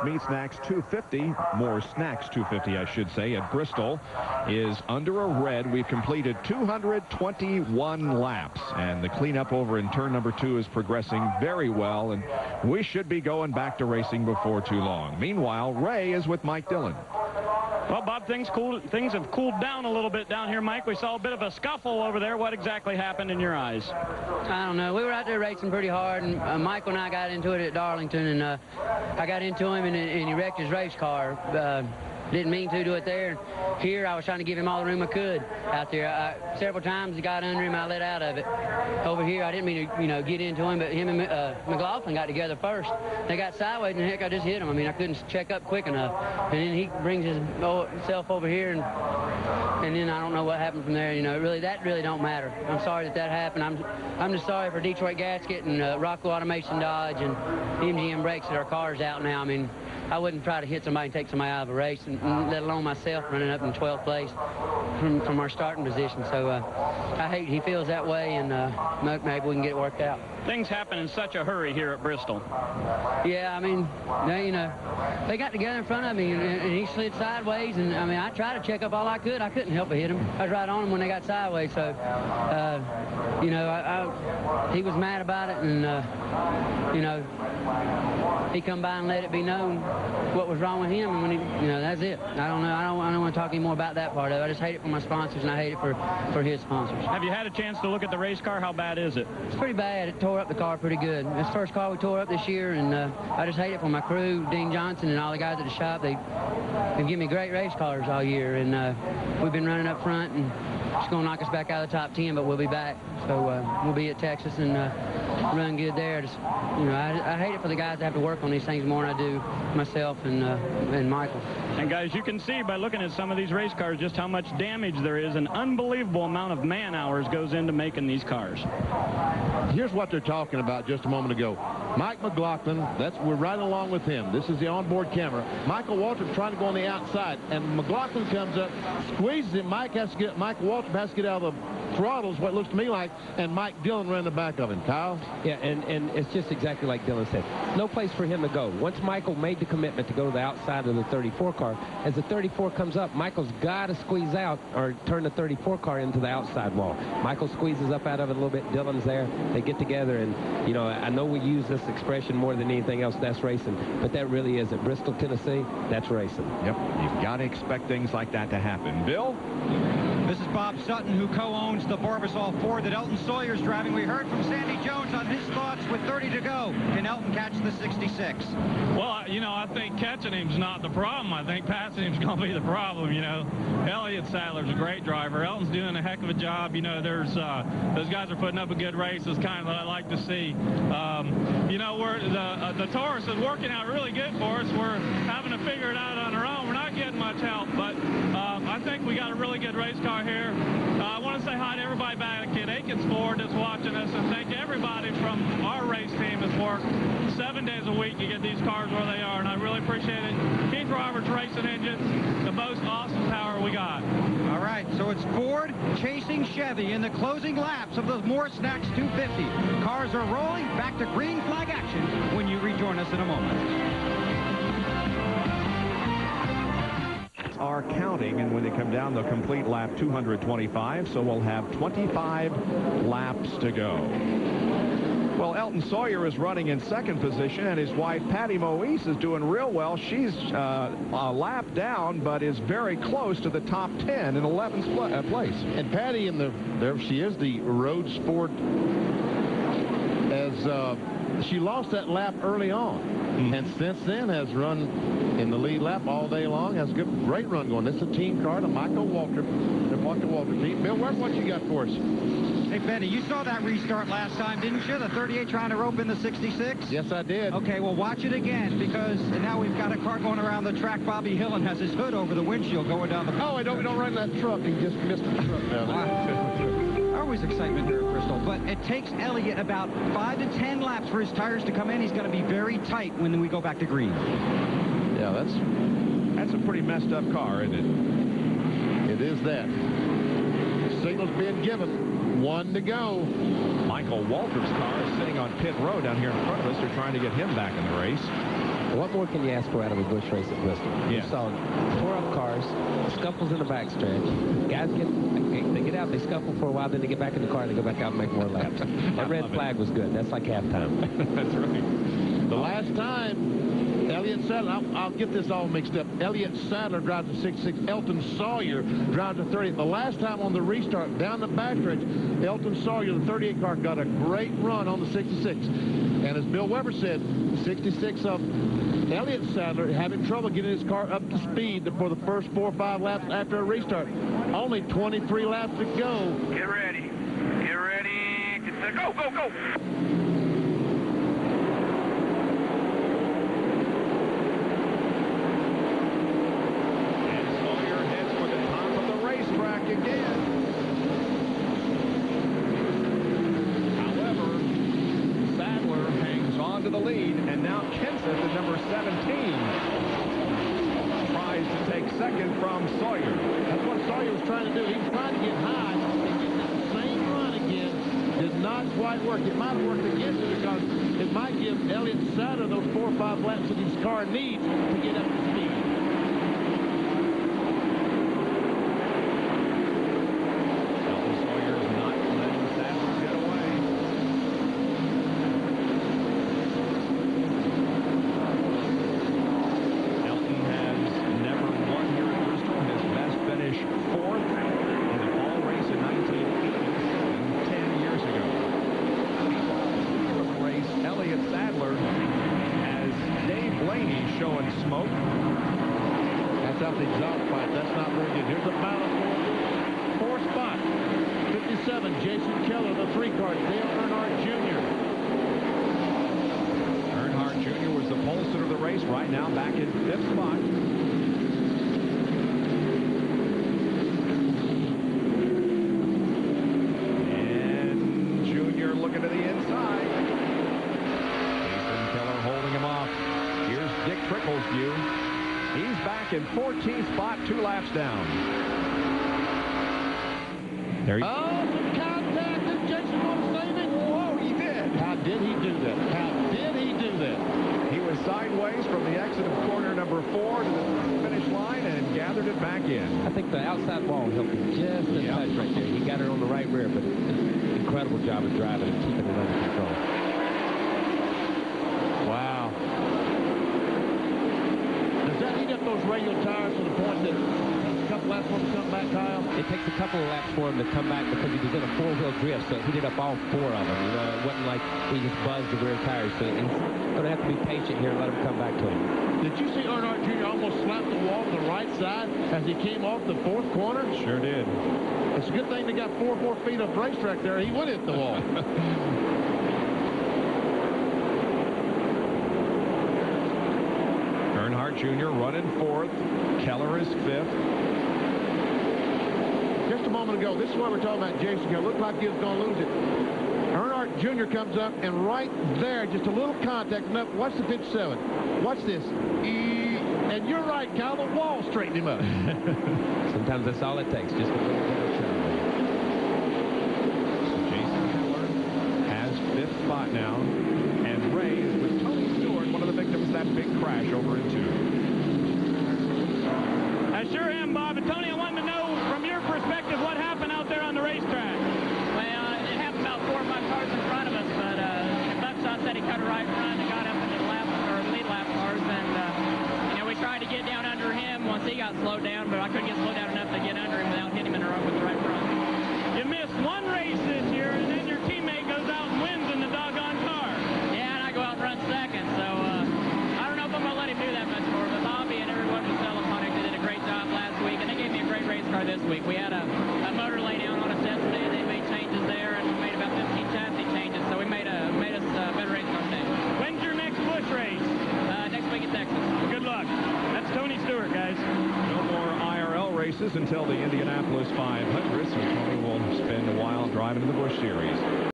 Meat Snacks 250, more Snacks 250, I should say, at Bristol is under a red. We've completed 221 laps, and the cleanup over in turn number 2 is progressing very well, and we should be going back to racing before too long. Meanwhile, Ray is with Mike Dillon. Well, Bob, things have cooled down a little bit down here, Mike. We saw a bit of a scuffle over there. What exactly happened in your eyes? I don't know. We were out there racing pretty hard, and Michael and I got into it at Darlington, and I got into him, and he wrecked his race car. Didn't mean to do it there. Here, I was trying to give him all the room I could out there. Several times he got under him, I let out of it. Over here, I didn't mean to, get into him, but him and McLaughlin got together first. They got sideways, and heck, I just hit him. I mean, I couldn't check up quick enough. And then he brings himself over here, and then I don't know what happened from there. That really don't matter. I'm sorry that happened. I'm just sorry for Detroit Gasket and Rocco Automation Dodge and MGM Brakes that our car's out now. I mean, I wouldn't try to hit somebody and take somebody out of a race, and let alone myself running up in 12th place from our starting position. So I hate he feels that way, and maybe we can get it worked out. Things happen in such a hurry here at Bristol. Yeah, I mean, they got together in front of me, and he slid sideways, and I mean, I tried to check up all I could. I couldn't help but hit him. I was right on him when they got sideways, so, he was mad about it, and, he come by and let it be known what was wrong with him, and when he, that's it. I don't know. I don't want to talk any more about that part of it. I just hate it for my sponsors, and I hate it for his sponsors. Have you had a chance to look at the race car? How bad is it? It's pretty bad. It tore up the car pretty good. It's the first car we tore up this year, and I just hate it for my crew, Dean Johnson and all the guys at the shop. They've given me great race cars all year, and we've been running up front, and it's going to knock us back out of the top 10, but we'll be back. So we'll be at Texas and run good there. Just, I hate it for the guys that have to work on these things more than I do myself and Michael. And guys, you can see by looking at some of these race cars just how much damage there is. An unbelievable amount of man hours goes into making these cars. Here's what they're talking about just a moment ago. Mike McLaughlin, we're right along with him. This is the onboard camera. Michael Waltrip trying to go on the outside, and McLaughlin comes up, squeezes him. Michael Waltrip has to get out of the throttle, is what it looks to me like, and Mike Dillon ran the back of him. Kyle? Yeah, and it's just exactly like Dillon said. No place for him to go. Once Michael made the commitment to go to the outside of the 34 car, as the 34 comes up, Michael's got to squeeze out or turn the 34 car into the outside wall. Michael squeezes up out of it a little bit. Dillon's there. They get together, and, I know we use this expression more than anything else, that's racing, but that really is. At Bristol, Tennessee, that's racing. Yep, you've got to expect things like that to happen. Bill? This is Bob Sutton, who co-owns the Barbasol Ford that Elton Sawyer's driving. We heard from Sandy Jones on his thoughts with 30 to go. Can Elton catch the 66? Well, I think catching him's not the problem. I think passing him's going to be the problem, Elliott Sadler's a great driver. Elton's doing a heck of a job. There's those guys are putting up a good race. It's kind of what I like to see. The Taurus is working out really good for us. We're having to figure it out on our own. We're not getting much help, but I think we got a really good race car here. I want to say hi to everybody back at Aikens Ford that's watching us, and thank everybody from our race team that's worked 7 days a week to get these cars where they are, and I really appreciate it. Keith Roberts Racing Engines, the most awesome power we got. All right, so it's Ford chasing Chevy in the closing laps of the More Snacks 250. Cars are rolling back to green flag action when you rejoin us in a moment. Are counting, and when they come down, they'll complete lap 225, so we'll have 25 laps to go. Well, Elton Sawyer is running in second position, and his wife, Patty Moise, is doing real well. She's a lap down, but is very close to the top 10 in 11th place. And Patty, there she is, the Road Sport, as she lost that lap early on. And since then has run in the lead lap all day long. Has a great run going. This is a team car, the Michael Waltrip team. Bill, what you got for us? Hey, Benny, you saw that restart last time, didn't you? The 38 trying to rope in the 66? Yes, I did. Okay, well, watch it again, because now we've got a car going around the track. Bobby Hillin has his hood over the windshield going down the... Oh, don't run that truck. He just missed the truck down there. Always excitement here at Bristol, but it takes Elliott about 5 to 10 laps for his tires to come in. He's going to be very tight when we go back to green. Yeah, that's a pretty messed up car, isn't it? It is that. Signals being given. 1 to go. Michael Waltrip's car is sitting on pit road down here in front of us. They're trying to get him back in the race. What more can you ask for out of a Busch race at Bristol? Yeah. You saw tore-up cars, scuffles in the backstretch. Guys get out, they scuffle for a while, then they get back in the car, and they go back out and make more laps. That red flag was good. That's like halftime. That's right. The last time, Elliott Sadler, I'll get this all mixed up. Elliott Sadler drives a 66. Elton Sawyer drives a 30. The last time on the restart, down the backstretch, Elton Sawyer, the 38 car, got a great run on the 66. And as Bill Weber said, the 66 of Elliott Sadler having trouble getting his car up to speed for the first 4 or 5 laps after a restart. Only 23 laps to go. Get ready. Get ready. Get set. Go, go, go. And Sawyer heads for the top of the racetrack again. However, Sadler hangs on to the lead, and now Kenseth at number 17 tries to take second from Sawyer. That's what Sawyer was trying to do. He was trying to get high and get that same run again. Did not quite work. It might have worked against him because it might give Elliott Sadler those 4 or 5 laps that his car needs to get up to speed. Elton Sawyer's not letting Sadler get away. Elton has never won here at Bristol. His best finish 4th in the fall race in 1987, 10 years ago. The race, Elliott Sadler has Dave Blaney showing smoke. That's out the exhaust pipe. That's not very good. Here's the battle for 4th spot. 57, Jason Keller, the 3 car, Dale Earnhardt Jr. Earnhardt Jr. was the pole-sitter of the race, right now back in 5th spot. And Jr. looking to the inside. Jason Keller holding him off. Here's Dick Trickle's view. He's back in 14th spot, 2 laps down. There he Oh, some contact. Did Jason want to save it? Whoa, he did. How did he do that? How did he do that? He was sideways from the exit of corner number 4 to the finish line and gathered it back in. I think the outside wall helped him just a touch right there. He got it on the right rear, but incredible job of driving and keeping it under control. Wow. Does that heat up those radial tires to the point that a couple laps for him to come back, Kyle? It takes a couple of laps for him to come back because he was in a 4-wheel drift, so it heated up all 4 of them. You know, it wasn't like he just buzzed the rear tires. So he's going to have to be patient here and let him come back to him. Did you see Earnhardt Jr. almost slap the wall on the right side as he came off the 4th corner? Sure did. It's a good thing they got 4 feet of racetrack there. He would hit the wall. Earnhardt Jr. running 4th. Keller is 5th. Just a moment ago, this is what we're talking about, Jason Keller. Looked like he was going to lose it. Earnhardt Jr. comes up, and right there, just a little contact. Enough. Watch the 57. Watch this. And you're right, Kyle. The wall straightened him up. Sometimes that's all it takes, just a little bit of turn. Jason Keller has 5th spot now. And Ray is with Tony Stewart, one of the victims of that big crash over in 2. I sure am, Bob. And Tony, I wanted to know from your perspective what happened out there on the racetrack. Well, it happened about 4 or 5 cars in front of us, but Buckshot said he cut a right front and got up in the lead lap cars, and you know, we tried to get down under him once he got slowed down, but I couldn't get slowed down enough to get under him without hitting him in the with the right front. You missed 1 race this year, and then your teammate goes out and wins in the doggone car. Yeah, and I go out and run second, so I don't know if I'm going to let him do that much more, but Bobby and everyone was telephonic. They did a great job last week, and they gave me a great race car this week. We had a motor lay down on us yesterday, and they made changes there, and we made about 15 chassis changes, so we made us a better race car today. When's your next Busch race? Next week in Texas. Good luck. That's Tony Stewart, guys. No more IRL races until the Indianapolis 500, so Tony will spend a while driving in the Busch Series.